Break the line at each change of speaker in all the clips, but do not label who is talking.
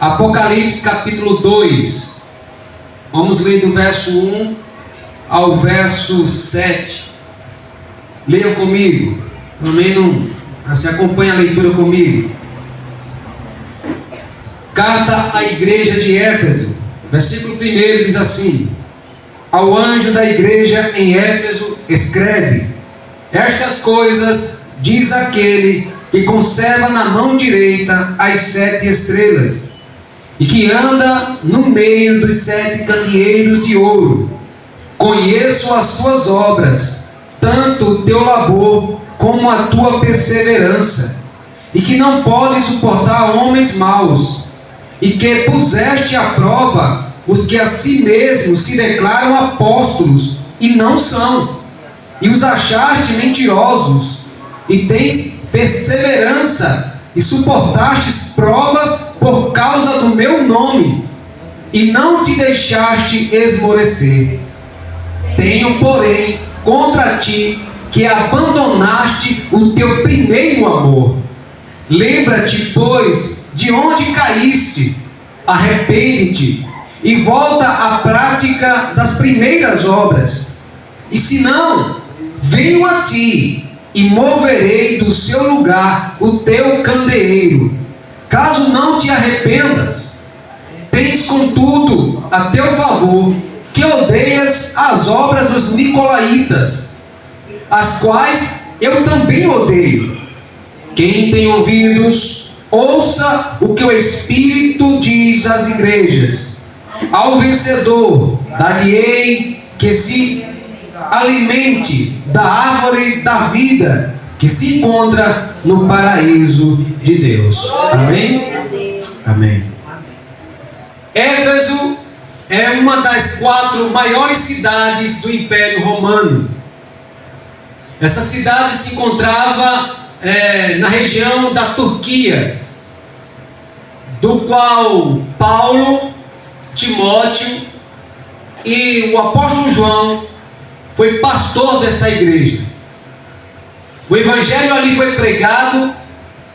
Apocalipse capítulo 2. Vamos ler do verso 1 ao verso 7. Leiam comigo. Pelo menos você acompanha a leitura comigo. Carta à igreja de Éfeso. Versículo 1 diz assim: ao anjo da igreja em Éfeso escreve: estas coisas diz aquele que conserva na mão direita as 7 estrelas e que anda no meio dos 7 candeeiros de ouro. Conheço as tuas obras, tanto o teu labor como a tua perseverança, e que não podes suportar homens maus, e que puseste à prova os que a si mesmos se declaram apóstolos e não são, e os achaste mentirosos, e tens perseverança, e suportastes provas por causa do meu nome, e não te deixaste esmorecer. Tenho, porém, contra ti que abandonaste o teu primeiro amor. Lembra-te, pois, de onde caíste, arrepende-te e volta à prática das primeiras obras. E se não, venho a ti e moverei do seu lugar o teu candeeiro, caso não te arrependas. Tens, contudo, a teu favor que odeias as obras dos nicolaítas, as quais eu também odeio. Quem tem ouvidos, ouça o que o Espírito diz às igrejas. Ao vencedor, dar-lhe-ei que se alimente da árvore da vida que se encontra no paraíso de Deus. Amém? Amém. Éfeso é uma das 4 maiores cidades do Império Romano. Essa cidade se encontrava na região da Turquia, do qual Paulo, Timóteo e o apóstolo João foi pastor dessa igreja. O evangelho ali foi pregado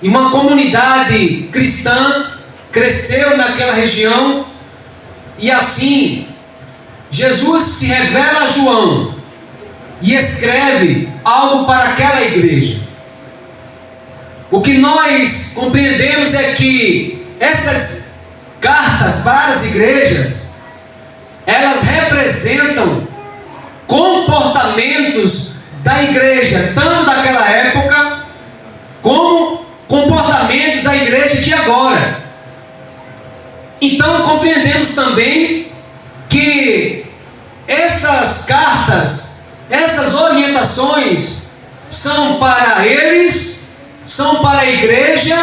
e uma comunidade cristã cresceu naquela região, e assim Jesus se revela a João e escreve algo para aquela igreja. O que nós compreendemos é que essas cartas para as igrejas, elas representam comportamentos da igreja, tanto daquela época, como comportamentos da igreja de agora. Então compreendemos também que essas cartas, essas orientações, são para eles, são para a igreja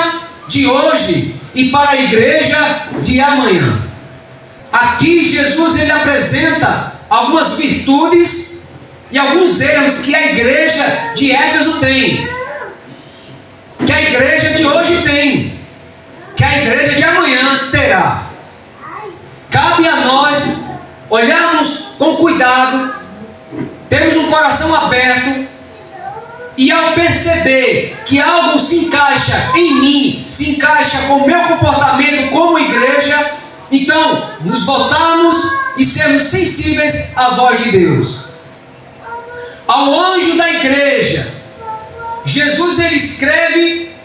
de hoje e para a igreja de amanhã. Aqui Jesus ele apresenta algumas virtudes e alguns erros que a igreja de Éfeso tem, que a igreja de hoje tem, que a igreja de amanhã terá. Cabe a nós olharmos com cuidado, termos um coração aberto, e ao perceber que algo se encaixa em mim, se encaixa com o meu comportamento como igreja, então nos voltarmos e sermos sensíveis à voz de Deus. Ao anjo da igreja, Jesus ele escreve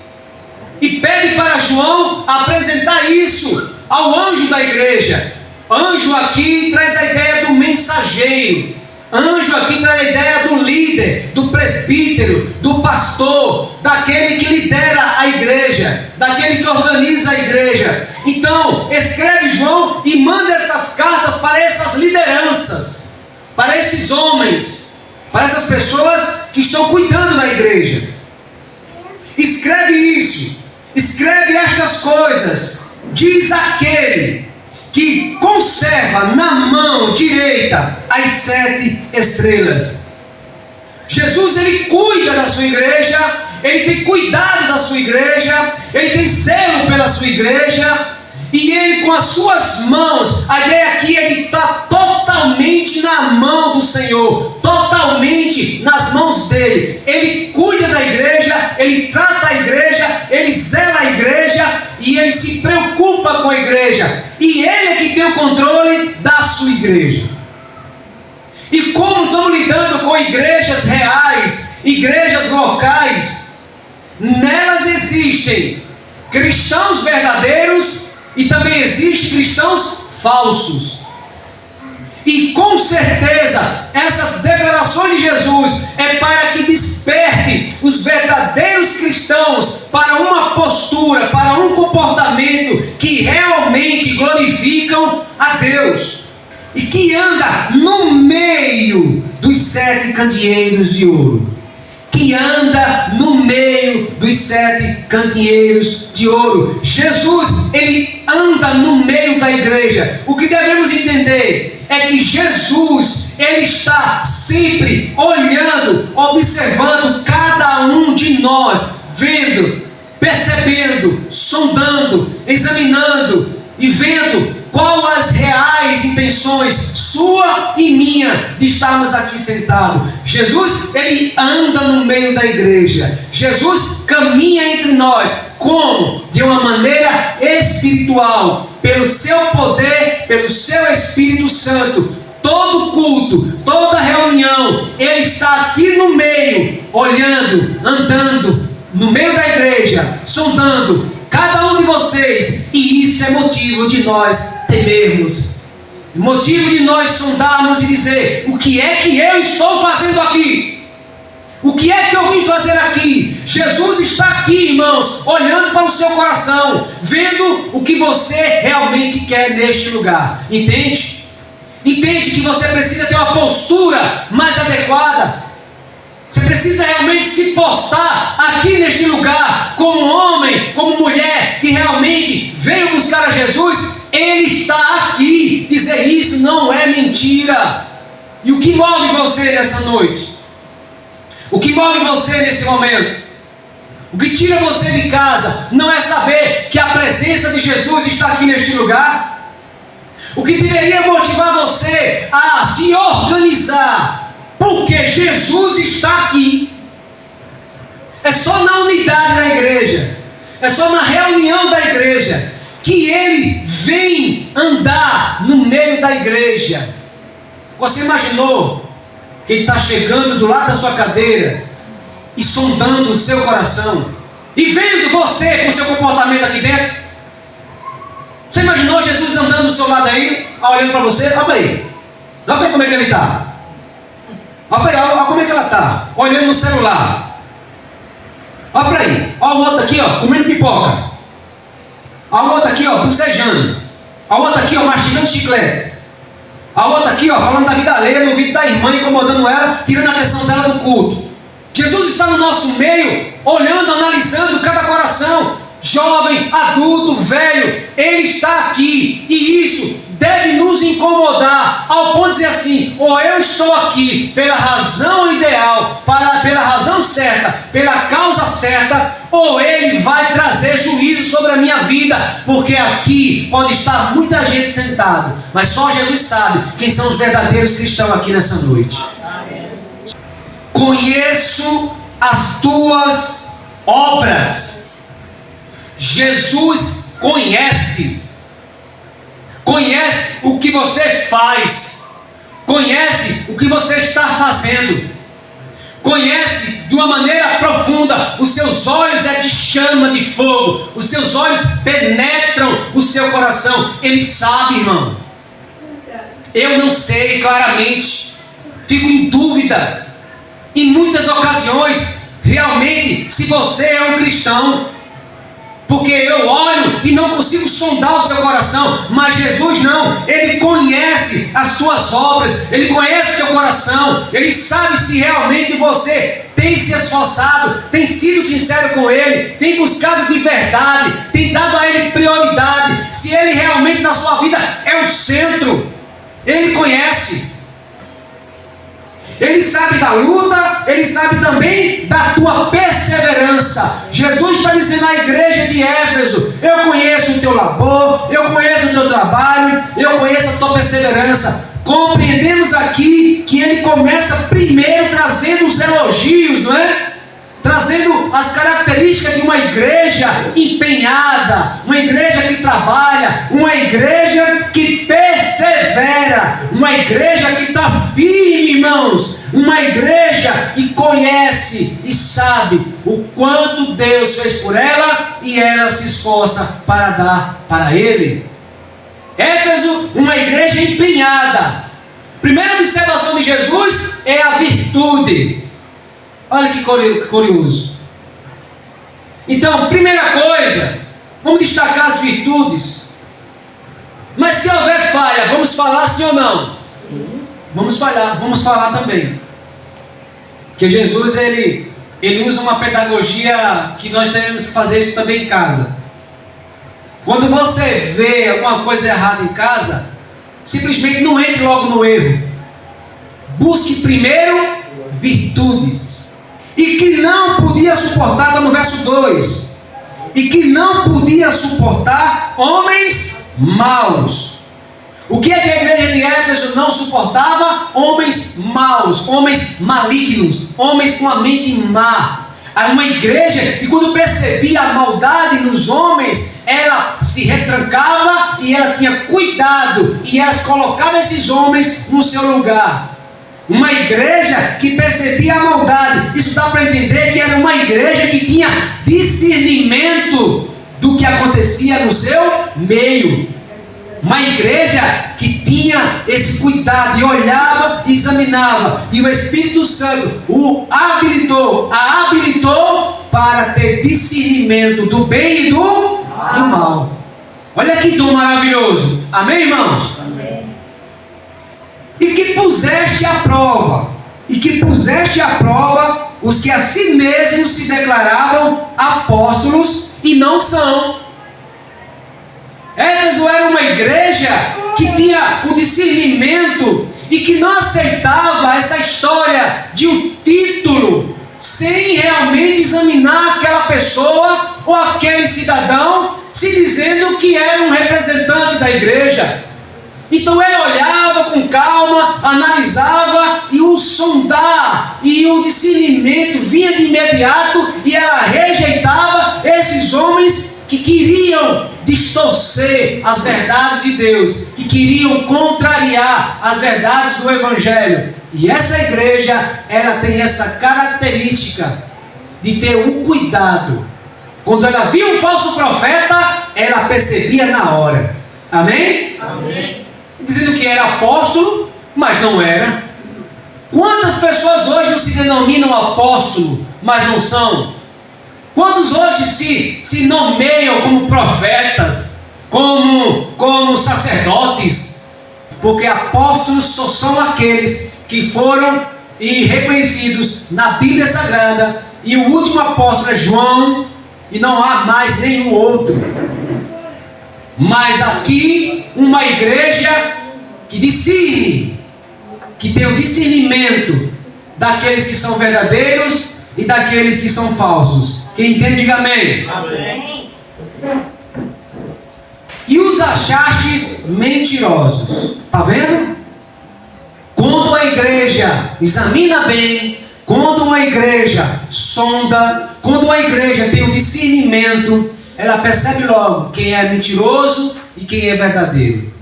e pede para João apresentar isso ao anjo da igreja. Anjo aqui traz a ideia do mensageiro. Anjo aqui traz a ideia do líder, do presbítero, do pastor, daquele que lidera a igreja, daquele que organiza a igreja. Então, escreve João e manda essas cartas para essas lideranças, para esses homens, para essas pessoas que estão cuidando da igreja. Escreve isso, escreve estas coisas, diz aquele que conserva na mão direita as 7 estrelas. Jesus ele cuida da sua igreja, ele tem cuidado da sua igreja, ele tem zelo pela sua igreja, e ele com as suas mãos, a ideia aqui é que está totalmente na mão do Senhor, totalmente nas mãos dele. Ele cuida da igreja, ele trata a igreja, ele zela a igreja, e ele se preocupa com a igreja. igreja. E Ele é que tem o controle da sua igreja. E como estamos lidando com igrejas reais, igrejas locais, nelas existem cristãos verdadeiros e também existem cristãos falsos. E com certeza, essas declarações de Jesus é para que desperte os verdadeiros cristãos para uma postura, para um comportamento que realmente glorificam a Deus. E que anda no meio dos 7 candeeiros de ouro. Que anda no meio dos 7 candeeiros de ouro. Jesus, Ele anda no meio da igreja. O que devemos entender é que Jesus, Ele está sempre olhando, observando cada um de nós, vendo, percebendo, sondando, examinando e vendo qual as reais intenções sua e minha de estarmos aqui sentados. Jesus, Ele anda no meio da igreja. Jesus caminha entre nós. Como? De uma maneira espiritual, pelo seu poder, pelo seu Espírito Santo. Todo culto, toda reunião, Ele está aqui no meio, olhando, andando, no meio da igreja, sondando cada um de vocês, e isso é motivo de nós temermos, motivo de nós sondarmos e dizer: o que é que eu estou fazendo aqui? O que é que eu vim fazer aqui? Jesus está aqui, irmãos, olhando para o seu coração, vendo o que você realmente quer neste lugar. Entende? Entende que você precisa ter uma postura mais adequada. Você precisa realmente se postar aqui neste lugar, como homem, como mulher, que realmente veio buscar a Jesus. Ele está aqui. Dizer isso não é mentira. E o que move você nessa noite? O que move você nesse momento? O que tira você de casa não é saber que a presença de Jesus está aqui neste lugar? O que deveria motivar você a se organizar? Porque Jesus está aqui. É só na unidade da igreja, é só na reunião da igreja que Ele vem andar no meio da igreja. Você imaginou que Ele está chegando do lado da sua cadeira e sondando o seu coração e vendo você com o seu comportamento aqui dentro? Você imaginou Jesus andando do seu lado aí, olhando para você? Olha aí como é que Ele está. Olha como é que ela está, olhando no celular. Olha para aí. Olha o outro aqui, ó, comendo pipoca. Olha o outro aqui, ó, bucejando. Olha o outro aqui, ó, mastigando chiclete. Olha o outro aqui, ó, falando da vida alheia no ouvido da irmã, incomodando ela, tirando a atenção dela do culto. Jesus está no nosso meio, olhando, analisando cada coração. Jovem, adulto, velho, Ele está aqui. E isso deve nos incomodar ao ponto de dizer assim: ou eu estou aqui pela razão ideal, pela razão certa, pela causa certa, ou Ele vai trazer juízo sobre a minha vida, porque aqui pode estar muita gente sentada, mas só Jesus sabe quem são os verdadeiros cristãos aqui nessa noite. Amém. Conheço as tuas obras. Jesus conhece o que você faz, conhece o que você está fazendo, conhece de uma maneira profunda. Os seus olhos é de chama de fogo, os seus olhos penetram o seu coração. Ele sabe, irmão. Eu não sei claramente, fico em dúvida em muitas ocasiões realmente se você é um cristão, porque eu olho e não consigo sondar o seu coração. Mas Jesus não, Ele conhece as suas obras, Ele conhece o teu coração, Ele sabe se realmente você tem se esforçado, tem sido sincero com Ele, tem buscado de verdade, tem dado a Ele prioridade, se Ele realmente na sua vida é o centro. Ele conhece. Ele sabe da luta, Ele sabe também da tua perseverança. Jesus está dizendo à igreja de Éfeso: eu conheço o teu labor, eu conheço o teu trabalho, eu conheço a tua perseverança. Compreendemos aqui que Ele começa primeiro trazendo os elogios, não é? trazendo as características de uma igreja empenhada, uma igreja que trabalha, uma igreja que persevera, uma igreja que está firme, irmãos, uma igreja que conhece e sabe o quanto Deus fez por ela e ela se esforça para dar para Ele. Éfeso, uma igreja empenhada. Primeira observação de Jesus é a virtude. Olha que curioso. Então, primeira coisa, vamos destacar as virtudes. Mas se houver falha, vamos falar sim ou não? Vamos falar também. Porque Jesus, ele usa uma pedagogia que nós devemos fazer isso também em casa. Quando você vê alguma coisa errada em casa, simplesmente não entre logo no erro. Busque primeiro virtudes. E que não podia suportar, está no verso 2. E que não podia suportar homens maus. O que é que a igreja de Éfeso não suportava? Homens maus, homens malignos, homens com a mente má. Uma igreja que, quando percebia a maldade nos homens, ela se retrancava e ela tinha cuidado e ela colocava esses homens no seu lugar. Uma igreja que percebia a maldade. Isso dá para entender que era uma igreja que tinha discernimento do que acontecia no seu meio. Uma igreja que tinha esse cuidado e olhava e examinava. E o Espírito Santo a habilitou para ter discernimento do bem e do mal. Olha que dom maravilhoso. Amém, irmãos? Amém. E que puseste à prova os que a si mesmos se declaravam apóstolos e não são. Éfeso era uma igreja que tinha o discernimento e que não aceitava essa história de um título sem realmente examinar aquela pessoa ou aquele cidadão, se dizendo que era um representante da igreja. Então ele olhava com calma, analisava, e o sondar e o discernimento vinha de imediato, e ela rejeitava esses homens que queriam distorcer as verdades de Deus, que queriam contrariar as verdades do Evangelho. E essa igreja, ela tem essa característica de ter um cuidado. Quando ela via um falso profeta, ela percebia na hora. Amém? Amém. Dizendo que era apóstolo, mas não era. Quantas pessoas hoje não se denominam apóstolo, mas não são? Quantos hoje se nomeiam como profetas, como sacerdotes? Porque apóstolos só são aqueles que foram reconhecidos na Bíblia Sagrada, e o último apóstolo é João, e não há mais nenhum outro. Mas aqui, uma igreja que discerne, que tem o discernimento daqueles que são verdadeiros e daqueles que são falsos. Quem entende, diga amém. Amém. E os achastes mentirosos. Está vendo? Quando a igreja examina bem, quando uma igreja sonda, quando a igreja tem o discernimento, ela percebe logo quem é mentiroso e quem é verdadeiro.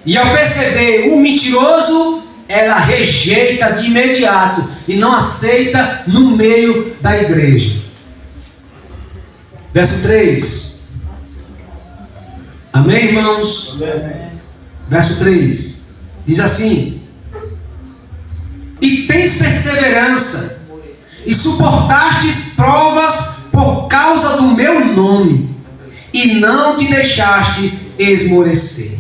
E ao perceber o mentiroso, ela rejeita de imediato e não aceita no meio da igreja. Verso 3. Amém, irmãos? Amém. Verso 3. Diz assim: e tens perseverança, e suportastes provas por causa do meu nome, e não te deixaste esmorecer.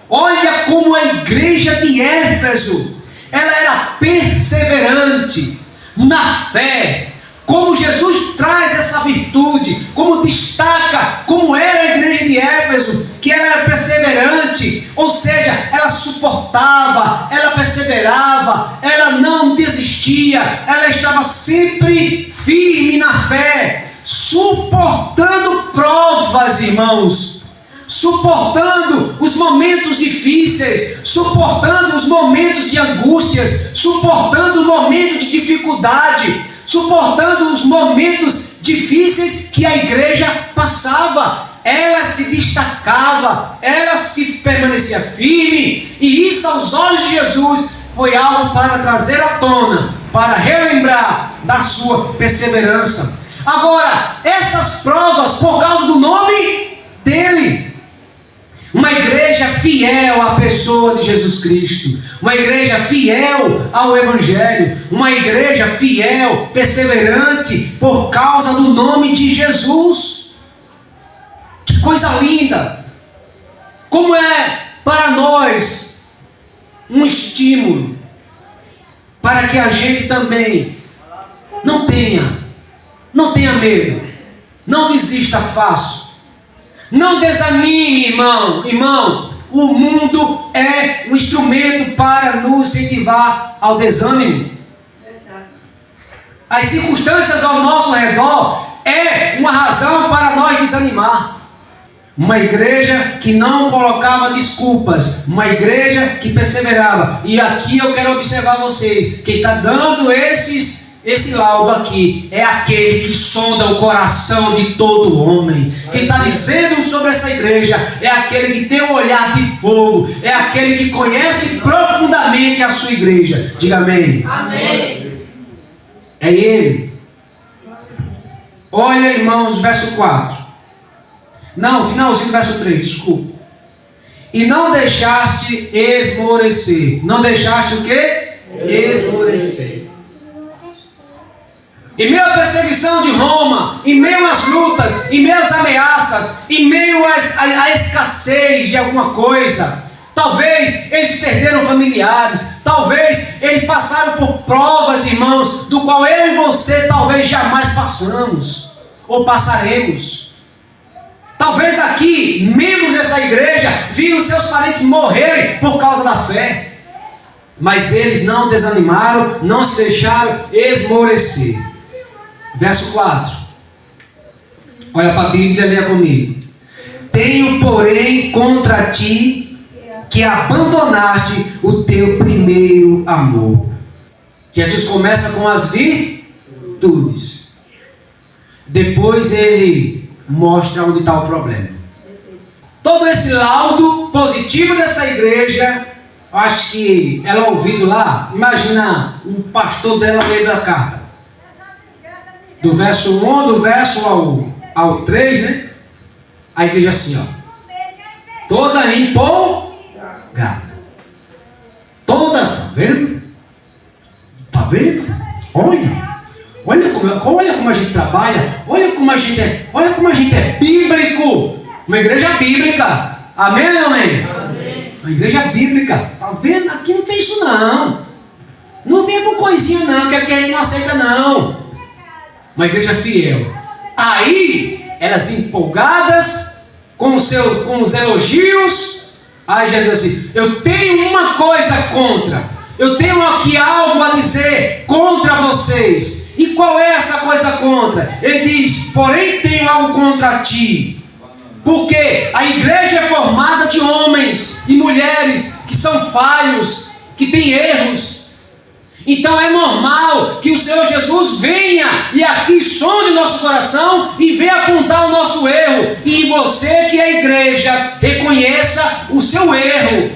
Olha como a igreja de Éfeso, ela era perseverante na fé. Como Jesus traz essa virtude, como destaca como era a igreja de Éfeso, que ela era perseverante, ou seja, ela suportava, ela perseverava, ela não desistia, ela estava sempre firme na fé, suportando provas, irmãos, suportando os momentos difíceis, suportando os momentos de angústias, suportando o momento de dificuldade, suportando os momentos difíceis que a igreja passava. Ela se destacava, ela se permanecia firme, e isso aos olhos de Jesus foi algo para trazer à tona, para relembrar da sua perseverança. Agora, essas provas por causa do nome dele. Uma igreja fiel à pessoa de Jesus Cristo, uma igreja fiel ao Evangelho, uma igreja fiel, perseverante por causa do nome de Jesus. Que coisa linda! Como é para nós um estímulo para que a gente também não tenha medo, não desista fácil, não desanime, irmão. O mundo é um instrumento para nos incentivar ao desânimo. As circunstâncias ao nosso redor é uma razão para nós desanimar. Uma igreja que não colocava desculpas, uma igreja que perseverava. E aqui eu quero observar vocês, quem está dando esse laudo aqui é aquele que sonda o coração de todo homem. Quem está dizendo sobre essa igreja é aquele que tem um olhar de fogo, é aquele que conhece profundamente a sua igreja. Diga amém.
Amém.
É ele. Olha, irmãos, verso 4. Não, finalzinho do verso 3, desculpa. E não deixaste esmorecer. Não deixaste o quê? Esmorecer. Em meio à perseguição de Roma, em meio às lutas, em meio às ameaças, em meio à escassez de alguma coisa, talvez eles perderam familiares, talvez eles passaram por provas, irmãos, do qual eu e você talvez jamais passamos, ou passaremos. Talvez aqui, membros dessa igreja, viram seus parentes morrerem por causa da fé, mas eles não desanimaram, não se deixaram esmorecer. Verso 4. Olha para a Bíblia, leia comigo. Tenho, porém, contra ti que abandonaste o teu primeiro amor. Jesus começa com as virtudes. Depois ele mostra onde está o problema. Todo esse laudo positivo dessa igreja, acho que ela ouvido lá. Imagina o pastor dela lendo a carta. Do verso 1, do verso ao 3, né? A igreja assim, ó. Toda empolgada. Toda, tá vendo? Tá vendo? Olha como a gente trabalha, olha como a gente é bíblico. Uma igreja bíblica. Amém ou não amém?
Amém.
Uma igreja bíblica. Tá vendo? Aqui não tem isso não. Não venha com coisinha não, que aqui a gente não aceita não. Uma igreja fiel. Aí, elas empolgadas com os elogios. Aí Jesus assim, eu tenho uma coisa contra. Eu tenho aqui algo a dizer contra vocês. E qual é essa coisa contra? Ele diz, porém tenho algo contra ti. Porque a igreja é formada de homens e mulheres que são falhos, que têm erros. Então é normal que o Senhor Jesus venha e aqui sonde nosso coração e venha apontar o nosso erro. E você que é a igreja, reconheça o seu erro.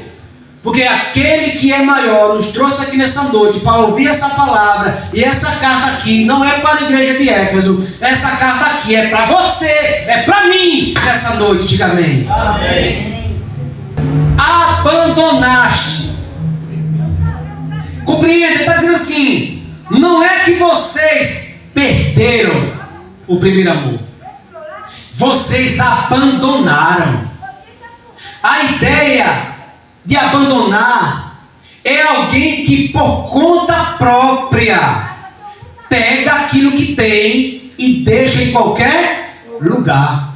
Porque aquele que é maior nos trouxe aqui nessa noite para ouvir essa palavra. E essa carta aqui não é para a igreja de Éfeso. Essa carta aqui é para você, é para mim nessa noite. Diga amém.
Amém.
Abandonaste. Compreenda, ele está dizendo assim: não é que vocês perderam o primeiro amor, vocês abandonaram. A ideia de abandonar é alguém que por conta própria pega aquilo que tem e deixa em qualquer lugar.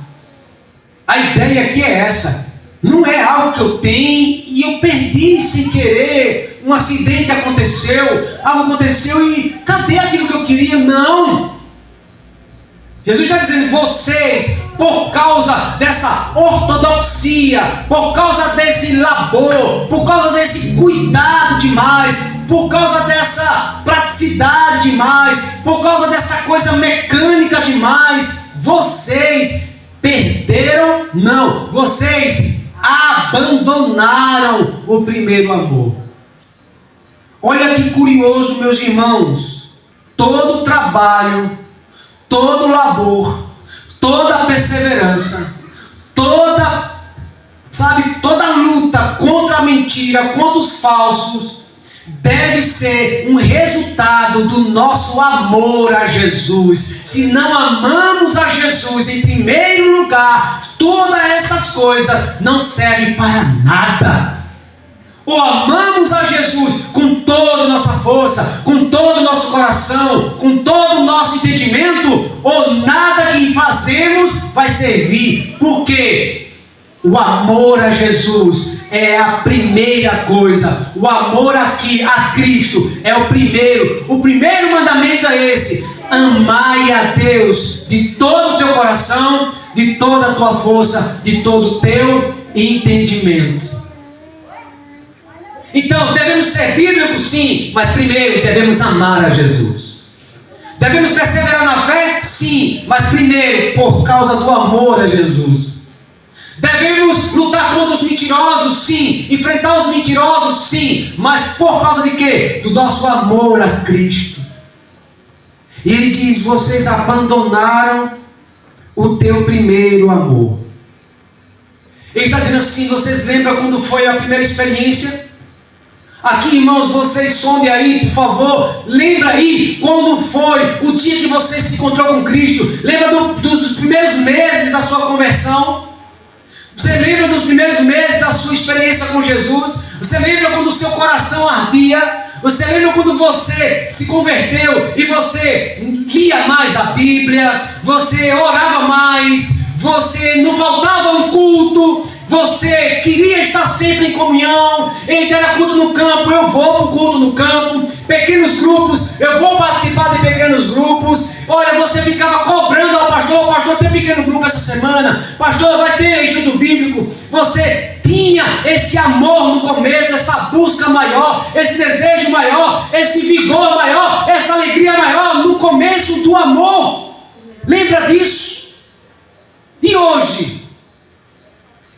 A ideia aqui é essa. Não é algo que eu tenho e eu perdi sem querer. Um acidente aconteceu, algo aconteceu e cadê aquilo que eu queria? Não. Jesus está dizendo, vocês, por causa dessa ortodoxia, por causa desse labor, por causa desse cuidado demais, por causa dessa praticidade demais, por causa dessa coisa mecânica demais, vocês perderam, não, vocês abandonaram o primeiro amor. Olha que curioso, meus irmãos, todo trabalho, todo labor, toda perseverança, toda luta contra a mentira, contra os falsos, deve ser um resultado do nosso amor a Jesus. Se não amamos a Jesus em primeiro lugar, todas essas coisas não servem para nada. Ou amamos a Jesus com toda a nossa força, com todo o nosso coração, com todo o nosso entendimento, ou nada que fazemos vai servir. Porque o amor a Jesus é a primeira coisa. O amor aqui a Cristo é o primeiro. O primeiro mandamento é esse: amai a Deus de todo o teu coração, de toda a tua força, de todo o teu entendimento. Então, devemos ser bíblicos, sim, mas primeiro devemos amar a Jesus. Devemos perseverar na fé? Sim, mas primeiro por causa do amor a Jesus. Devemos lutar contra os mentirosos? Sim. Enfrentar os mentirosos? Sim. Mas por causa de quê? Do nosso amor a Cristo. E ele diz, vocês abandonaram o teu primeiro amor. Ele está dizendo assim, vocês lembram quando foi a primeira experiência? Aqui, irmãos, vocês sondem aí, por favor. Lembra aí quando foi o dia que você se encontrou com Cristo. Lembra dos primeiros meses da sua conversão? Você lembra dos primeiros meses da sua experiência com Jesus? Você lembra quando o seu coração ardia? Você lembra quando você se converteu e você lia mais a Bíblia? Você orava mais? Você não faltava um culto? Você queria estar sempre em comunhão? Então era culto no campo, eu vou para o culto no campo. Pequenos grupos, eu vou participar de pequenos grupos. Olha, você ficava cobrando ao pastor, tem pequeno grupo essa semana, pastor, vai ter estudo bíblico. Você tinha esse amor no começo, essa busca maior, esse desejo maior, esse vigor maior, essa alegria maior no começo do amor. Lembra disso? E hoje?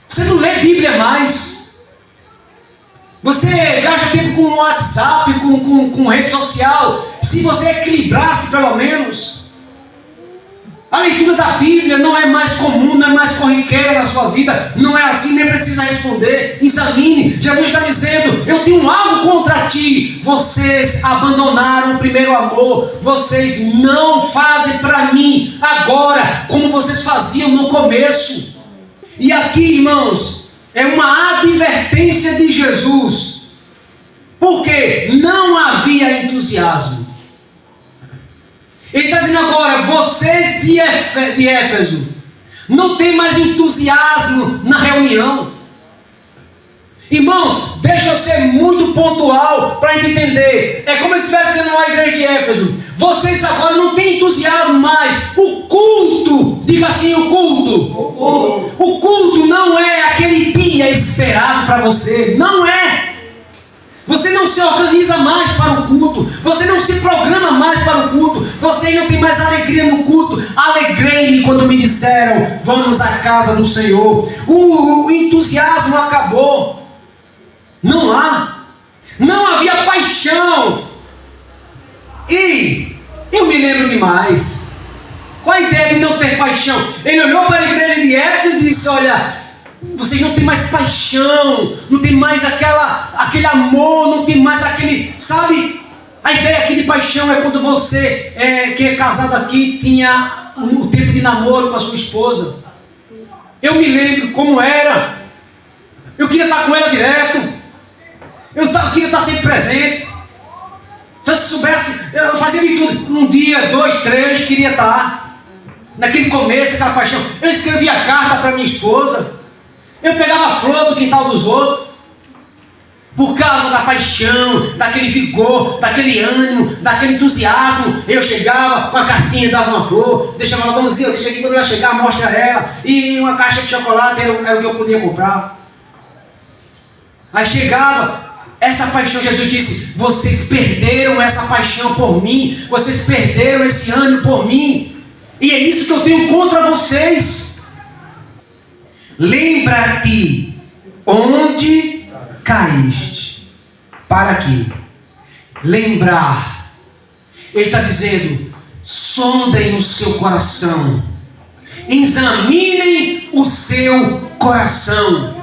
Você não lê Bíblia mais. Você gasta tempo com WhatsApp, com rede social. Se você equilibrasse pelo menos. A leitura da Bíblia não é mais comum, não é mais corriqueira na sua vida. Não é assim, nem precisa responder. Examine. Jesus está dizendo, eu tenho algo contra ti. Vocês abandonaram o primeiro amor. Vocês não fazem para mim agora como vocês faziam no começo. E aqui, irmãos, é uma advertência de Jesus. Porque não havia entusiasmo. Ele está dizendo agora, vocês de Éfeso, não tem mais entusiasmo na reunião. Irmãos, deixa eu ser muito pontual para entender. É como se estivesse dizendo uma igreja de Éfeso. Vocês agora não têm entusiasmo mais. O culto, diga assim, o culto. O culto não é aquele dia esperado para você. Não é. Você não se organiza mais para o culto. Você não se programa mais para o culto. Você não tem mais alegria no culto. Alegrei-me quando me disseram, vamos à casa do Senhor. O entusiasmo acabou. Não há. Não havia paixão. E eu me lembro demais. Qual a ideia de não ter paixão? Ele olhou para a igreja de Éfeso e disse, olha, vocês não têm mais paixão, não tem mais aquele amor, não tem mais aquele, sabe? A ideia aqui de paixão é quando você, que é casado aqui, tinha o tempo de namoro com a sua esposa. Eu me lembro como era. Eu queria estar com ela direto. Eu queria estar sempre presente. Se eu soubesse, eu fazia de tudo. Um dia, 2, 3, queria estar. Naquele começo, aquela paixão. Eu escrevia carta para minha esposa. Eu pegava flor do quintal dos outros. por causa da paixão, daquele vigor, daquele ânimo, daquele entusiasmo. Eu chegava com a cartinha, dava uma flor, deixava ela, Dona Zilda, cheguei, quando ela chegar, mostra ela, e uma caixa de chocolate era o que eu podia comprar. Aí chegava, essa paixão, Jesus disse, vocês perderam essa paixão por mim, vocês perderam esse ânimo por mim, e é isso que eu tenho contra vocês. Lembra-te onde caíste. Para quê? Lembrar. Ele está dizendo, sondem o seu coração, examinem o seu coração.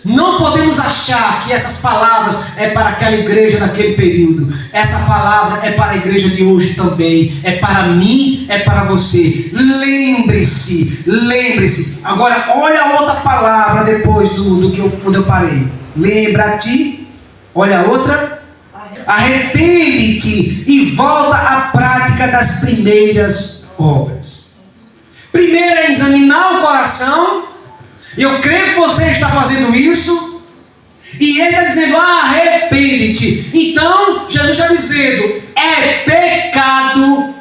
Não podemos achar que essas palavras é para aquela igreja naquele período. Essa palavra é para a igreja de hoje também. É para mim, é para você. Lembre-se, lembre-se. Agora, olha a outra palavra depois quando eu parei. Lembra-te. Olha a outra. Arrepende-te e volta à prática das primeiras obras. Primeiro é examinar o coração. Eu creio que você está fazendo isso. E ele está dizendo, arrepende-te. Então, Jesus está dizendo, é pecado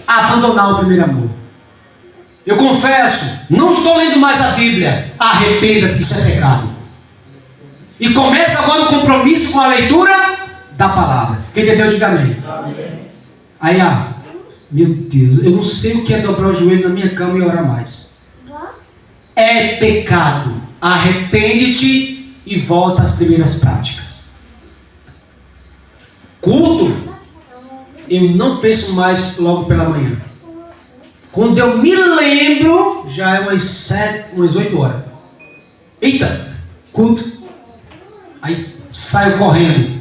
abandonar o primeiro amor. Eu confesso, não estou lendo mais a Bíblia. Arrependa-se, isso é pecado. E começa agora o compromisso com a leitura da palavra. Quem entendeu, diga amém. Aí, meu Deus, eu não sei o que é dobrar o joelho na minha cama e orar mais. É pecado. Arrepende-te e volta às primeiras práticas. Culto, eu não penso mais logo pela manhã. Quando eu me lembro, já é umas 8 horas. Eita, culto. Aí saio correndo.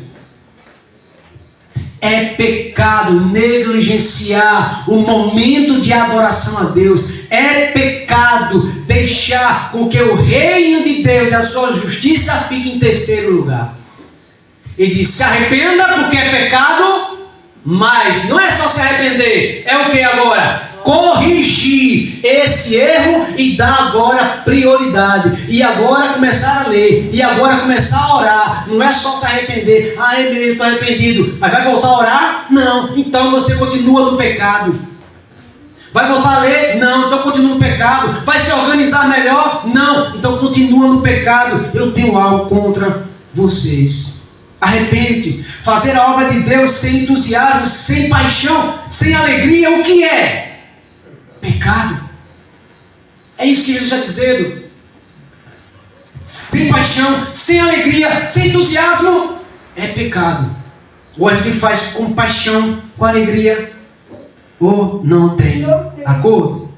É pecado negligenciar o momento de adoração a Deus. É pecado deixar com que o reino de Deus e a sua justiça fiquem em terceiro lugar. Ele diz, se arrependa porque é pecado, mas não é só se arrepender. É o que agora? Corrigir esse erro e dar agora prioridade. E agora começar a ler. E agora começar a orar. Não é só se arrepender. É mesmo, estou arrependido. Mas vai voltar a orar? Não. Então você continua no pecado. Vai voltar a ler? Não. Então continua no pecado. Vai se organizar melhor? Não. Então continua no pecado. Eu tenho algo contra vocês. Arrepende. Fazer a obra de Deus sem entusiasmo, sem paixão, sem alegria. O que é? Pecado. É isso que Jesus está dizendo. Sem paixão, sem alegria, sem entusiasmo, é pecado. Ou a gente faz com paixão, com alegria, ou não tem acordo.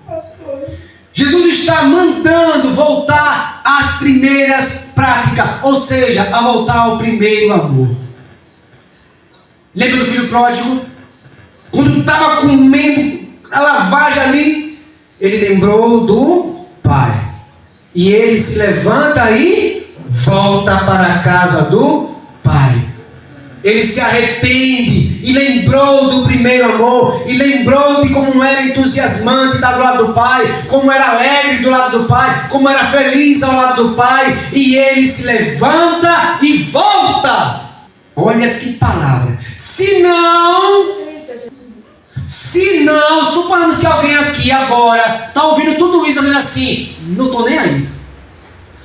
Jesus está mandando voltar às primeiras práticas, ou seja, a voltar ao primeiro amor. Lembra do filho pródigo? Quando estava comendo a lavagem ali, ele lembrou do pai. E ele se levanta e volta para a casa do pai. Ele se arrepende e lembrou do primeiro amor, e lembrou de como era entusiasmante estar do lado do pai, como era alegre do lado do pai, como era feliz ao lado do pai, e ele se levanta e volta. Olha que palavra. Se não, suponhamos que alguém aqui agora está ouvindo tudo isso, dizendo assim, não estou nem aí.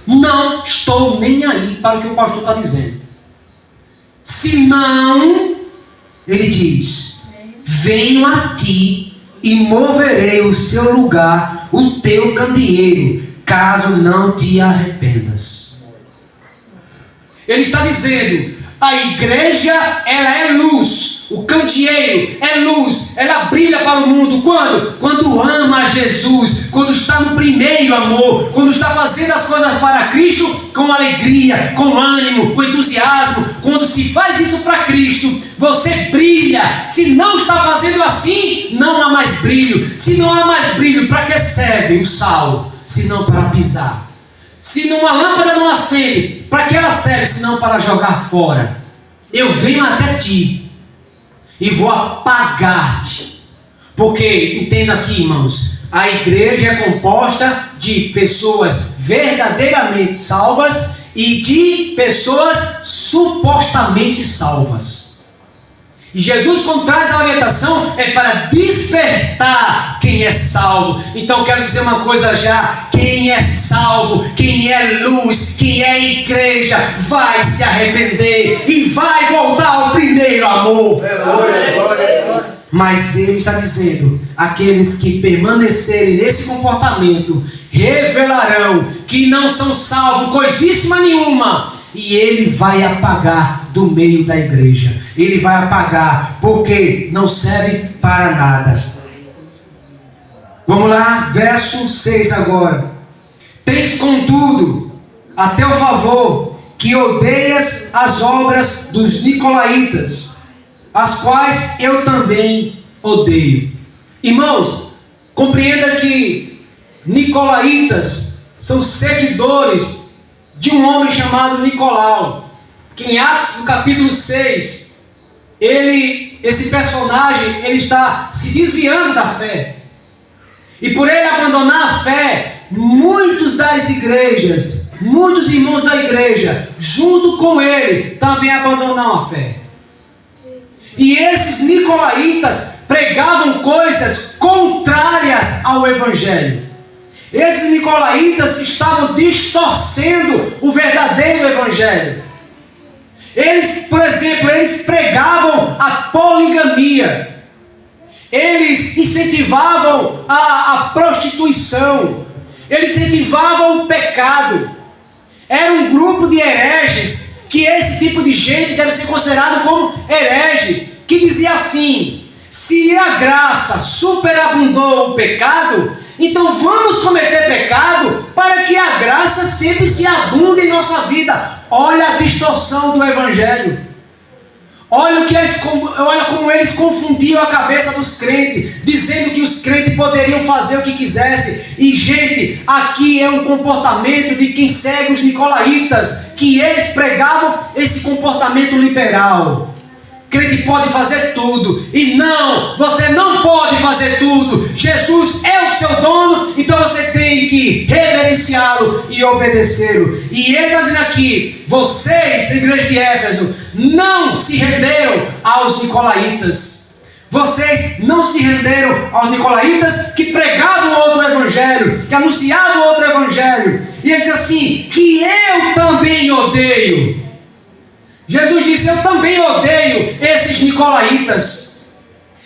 Não estou nem aí para o que o pastor está dizendo. Se não, ele diz, venho a ti e moverei o seu lugar, o teu candeeiro, caso não te arrependas. Ele está dizendo, a igreja, ela é luz. O candeeiro é luz. Ela brilha para o mundo. Quando? Quando ama a Jesus. Quando está no primeiro amor. Quando está fazendo as coisas para Cristo com alegria, com ânimo, com entusiasmo. Quando se faz isso para Cristo, você brilha. Se não está fazendo assim, não há mais brilho. Se não há mais brilho, para que serve o sal? Se não para pisar. Se uma lâmpada não acende, para que ela serve, senão para jogar fora? Eu venho até ti e vou apagar-te. Porque, entenda aqui, irmãos, a igreja é composta de pessoas verdadeiramente salvas e de pessoas supostamente salvas. E Jesus, quando traz a orientação, é para despertar quem é salvo. Então quero dizer uma coisa já: quem é salvo, quem é luz, quem é igreja, vai se arrepender e vai voltar ao primeiro amor. Mas ele está dizendo: aqueles que permanecerem nesse comportamento revelarão que não são salvos coisíssima nenhuma, e ele vai apagar do meio da igreja. Ele vai apagar porque não serve para nada. Vamos lá, verso 6 agora. Tens contudo a teu favor que odeias as obras dos nicolaítas, as quais eu também odeio. Irmãos, compreenda que nicolaítas são seguidores de um homem chamado Nicolau, que em Atos do capítulo 6, esse personagem, ele está se desviando da fé. E por ele abandonar a fé, muitos das igrejas, muitos irmãos da igreja, junto com ele, também abandonaram a fé. E esses nicolaítas pregavam coisas contrárias ao evangelho. Esses nicolaítas estavam distorcendo o verdadeiro evangelho. Eles, por exemplo, eles pregavam a poligamia. Eles incentivavam a prostituição. Eles incentivavam o pecado. Era um grupo de hereges, que esse tipo de gente deve ser considerado como herege, que dizia assim: se a graça superabundou o pecado, então vamos cometer pecado para que a graça sempre se abunde em nossa vida. Olha a distorção do evangelho. Olha como eles confundiam a cabeça dos crentes, dizendo que os crentes poderiam fazer o que quisessem. E gente, aqui é um comportamento de quem segue os nicolaítas, que eles pregavam esse comportamento liberal. Crente pode fazer tudo. E não, você não pode fazer tudo. Jesus é o seu dono, então você tem que reverenciá-lo e obedecê-lo. E ele está dizendo aqui: vocês, igreja de Éfeso, não se renderam aos nicolaítas. Vocês não se renderam aos nicolaítas que pregavam outro evangelho, que anunciavam outro evangelho. E ele diz assim: que eu também odeio. Jesus disse: eu também odeio esses nicolaítas.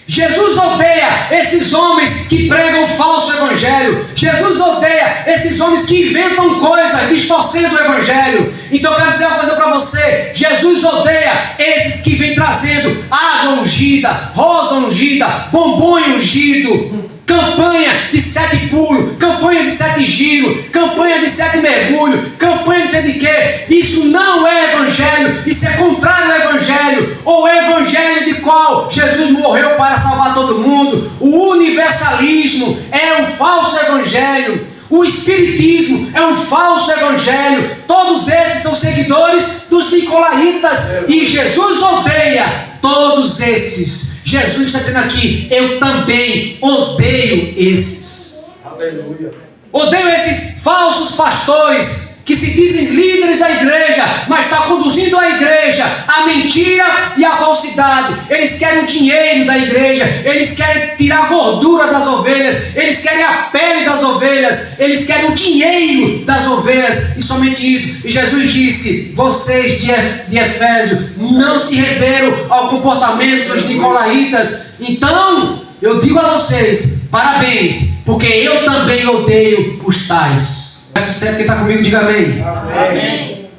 Jesus odeia esses homens que pregam o falso evangelho. Jesus odeia esses homens que inventam coisas distorcendo o evangelho. Então eu quero dizer uma coisa para você: Jesus odeia esses que vêm trazendo água ungida, rosa ungida, bombom ungido, campanha de 7 pulos, campanha de 7 giros, campanha de 7 mergulhos, campanha de 7 quê? Isso não é evangelho, isso é contrário ao evangelho. O evangelho de qual Jesus morreu para salvar todo mundo. O universalismo é um falso evangelho. O espiritismo é um falso evangelho. Todos esses são seguidores dos nicolaítas. E Jesus odeia todos esses. Jesus está dizendo aqui: eu também odeio esses. Aleluia. Odeio esses falsos pastores que se dizem líderes da igreja, mas está conduzindo a igreja à mentira e à falsidade. Eles querem o dinheiro da igreja, eles querem tirar a gordura das ovelhas, eles querem a pele das ovelhas, eles querem o dinheiro das ovelhas, e somente isso. E Jesus disse: vocês de Efésio não se renderam ao comportamento dos nicolaítas. Então eu digo a vocês: parabéns, porque eu também odeio os tais. Verso 7, quem está comigo, diga amém. Amém.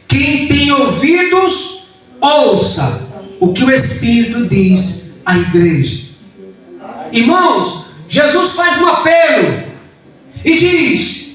Quem tem ouvidos, ouça o que o Espírito diz à igreja. Irmãos, Jesus faz um apelo e diz: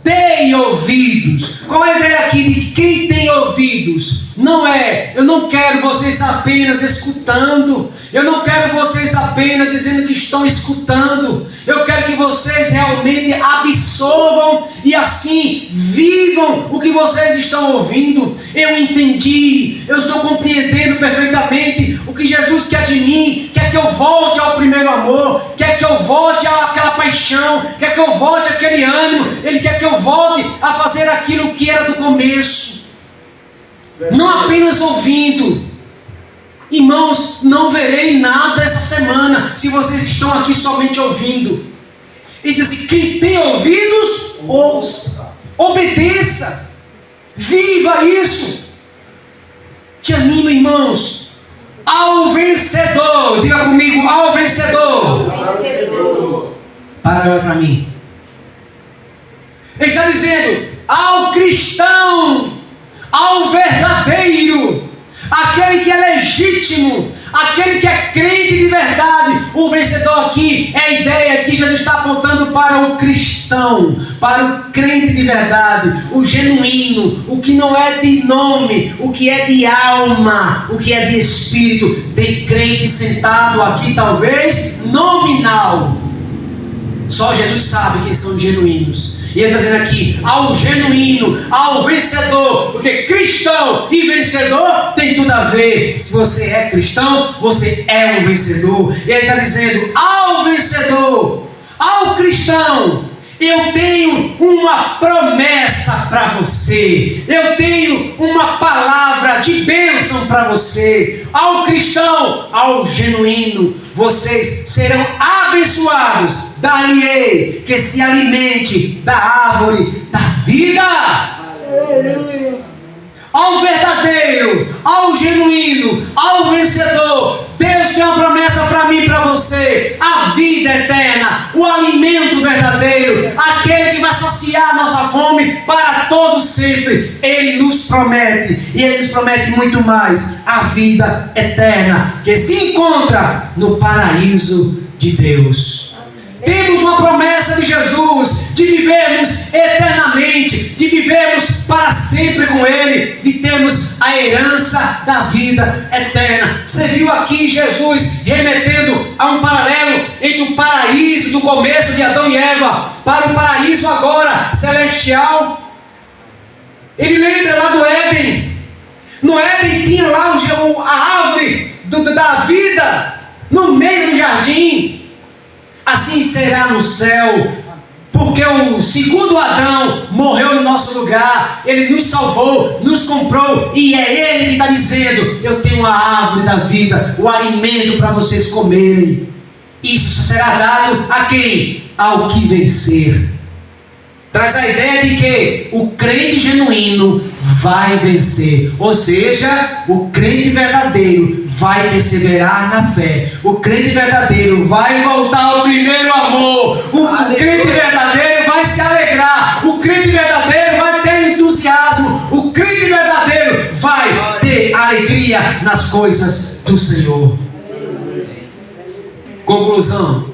dei ouvidos. Qual é a ideia aqui de quem tem ouvidos? Não é: eu não quero vocês apenas escutando, eu não quero vocês apenas dizendo que estão escutando. Eu quero que vocês realmente absorvam e assim vivam o que vocês estão ouvindo. Eu entendi, eu estou compreendendo perfeitamente o que Jesus quer de mim. Quer que eu volte ao primeiro amor, quer que eu volte àquela paixão paixão, quer que eu volte àquele ânimo, Ele quer que eu volte a fazer aquilo que era do começo. Não apenas ouvindo. Irmãos, não verei nada essa semana se vocês estão aqui somente ouvindo. E diz assim: quem tem ouvidos, ouça, obedeça, viva isso. Te animo, irmãos, ao vencedor. Diga comigo: ao vencedor. Olha para mim. Ele está dizendo: ao cristão, ao verdadeiro, aquele que é legítimo, aquele que é crente de verdade. O vencedor aqui é a ideia que Jesus está apontando para o cristão, para o crente de verdade, o genuíno, o que não é de nome, o que é de alma, o que é de espírito. Tem crente sentado aqui, talvez nominal. Só Jesus sabe quem são os genuínos. E ele está dizendo aqui: ao genuíno, ao vencedor. Porque cristão e vencedor tem tudo a ver. Se você é cristão, você é um vencedor. E ele está dizendo: ao vencedor, ao cristão, eu tenho uma promessa para você. Eu tenho uma palavra de bênção para você. Ao cristão, ao genuíno, vocês serão abençoados. Dar-lhe-ei que se alimente da árvore da vida. Aleluia. Ao verdadeiro, ao genuíno, ao vencedor, Deus tem uma promessa para mim e para você: a vida eterna, o alimento verdadeiro, aquele que vai saciar a nossa fome para todo sempre. Ele nos promete, e Ele nos promete muito mais: a vida eterna, que se encontra no paraíso de Deus. Temos uma promessa de Jesus, de vivermos eternamente, de vivermos para sempre com Ele, de termos a herança da vida eterna. Você viu aqui Jesus remetendo a um paralelo entre o paraíso do começo de Adão e Eva para o paraíso agora celestial. Ele lembra lá do Éden. No Éden tinha lá a árvore da vida no meio do jardim. Assim será no céu, porque o segundo Adão morreu no nosso lugar. Ele nos salvou, nos comprou, e é Ele que está dizendo: eu tenho a árvore da vida, o alimento para vocês comerem. Isso será dado a quem? Ao que vencer. Traz a ideia de que o crente genuíno vai vencer. Ou seja, o crente verdadeiro vai perseverar na fé. O crente verdadeiro vai voltar ao primeiro amor. O crente verdadeiro vai se alegrar. O crente verdadeiro vai ter entusiasmo. O crente verdadeiro vai ter alegria nas coisas do Senhor. Conclusão: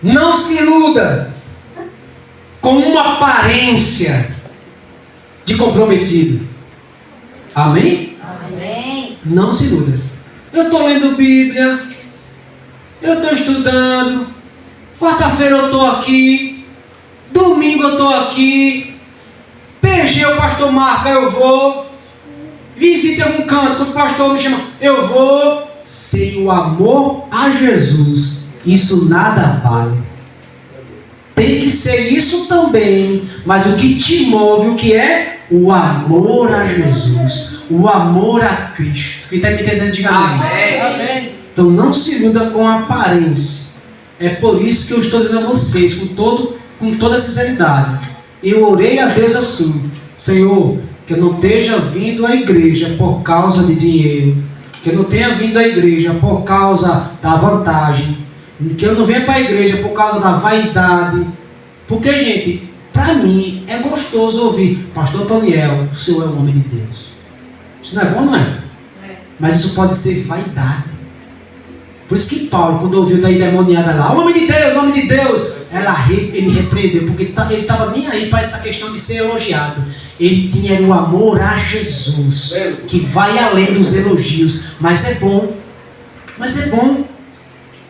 não se iluda com uma aparência de comprometido. Amém?
Amém.
Não se iluda. Eu estou lendo Bíblia, eu estou estudando, quarta-feira eu estou aqui, domingo eu estou aqui, PG o pastor marca, eu vou, visita algum canto que o pastor me chama, eu vou. Sem o amor a Jesus, isso nada vale. Tem que ser isso também, mas o que te move, o que é? O amor a Jesus, o amor a Cristo. Quem está me entendendo, diga amém. Amém. Então não se iluda com a aparência. É por isso que eu estou dizendo a vocês, com toda sinceridade. Eu orei a Deus assim: Senhor, que eu não esteja vindo à igreja por causa de dinheiro, que eu não tenha vindo à igreja por causa da vantagem, que eu não venha para a igreja por causa da vaidade. Porque, gente, para mim é gostoso ouvir: Pastor Antoniel, o senhor é um homem de Deus. Isso não é bom, não é? Mas isso pode ser vaidade. Por isso que Paulo, quando ouviu da endemoniada lá, homem de Deus, ele repreendeu, porque ele estava nem aí para essa questão de ser elogiado. Ele tinha o amor a Jesus, que vai além dos elogios. Mas é bom,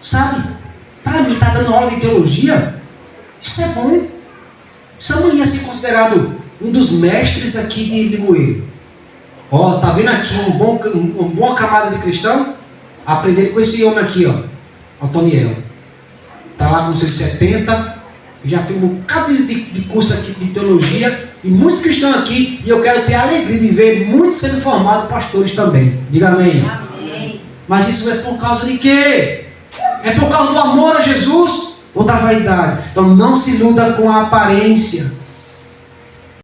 sabe? Para mim, está dando aula de teologia. Isso é bom. Isso não ia ser considerado um dos mestres aqui de Limoeiro. Ó, tá vendo aqui uma boa camada de cristão? Aprender com esse homem aqui, ó, Antoniel. está lá com seus 70, já fiz um bocado de curso aqui de teologia, e muitos cristãos aqui, e eu quero ter a alegria de ver muitos sendo formados pastores também. Diga amém.
Amém.
Mas isso é por causa de quê? É por causa do amor a Jesus ou da vaidade? Então não se iluda com a aparência.